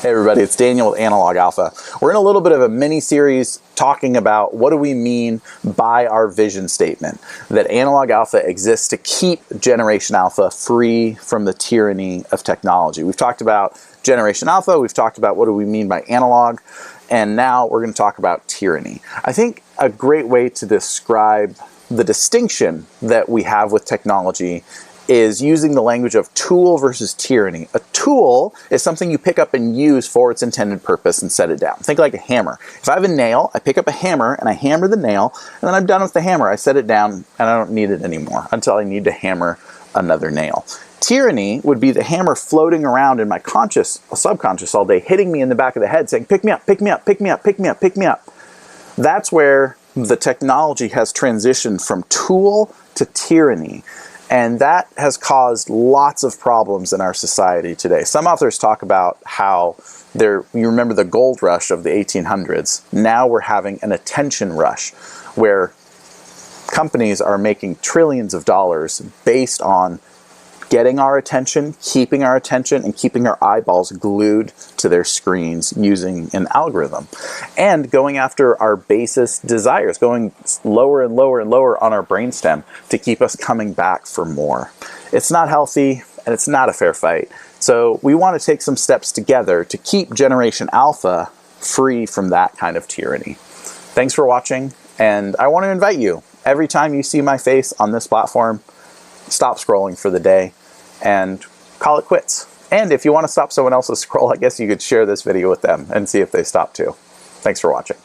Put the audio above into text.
Hey everybody, it's Daniel with Analog Alpha. We're in a little bit of a mini-series talking about what do we mean by our vision statement, that Analog Alpha exists to keep Generation Alpha free from the tyranny of technology. We've talked about Generation Alpha, we've talked about what do we mean by analog, and now we're going to talk about tyranny. I think a great way to describe the distinction that we have with technology is using the language of tool versus tyranny. A tool is something you pick up and use for its intended purpose and set it down. Think like a hammer. If I have a nail, I pick up a hammer and I hammer the nail, and then I'm done with the hammer. I set it down and I don't need it anymore until I need to hammer another nail. Tyranny would be the hammer floating around in my conscious, subconscious all day, hitting me in the back of the head saying, pick me up, pick me up, pick me up, pick me up, pick me up. That's where the technology has transitioned from tool to tyranny. And that has caused lots of problems in our society today. Some authors talk about how you remember the gold rush of the 1800s. Now we're having an attention rush where companies are making trillions of dollars based on getting our attention, and keeping our eyeballs glued to their screens using an algorithm. And going after our basest desires, going lower and lower and lower on our brainstem to keep us coming back for more. It's not healthy and it's not a fair fight. So we want to take some steps together to keep Generation Alpha free from that kind of tyranny. Thanks for watching, and I want to invite you, every time you see my face on this platform, stop scrolling for the day and call it quits. And if you want to stop someone else's scroll, I guess you could share this video with them and see if they stop too. Thanks for watching.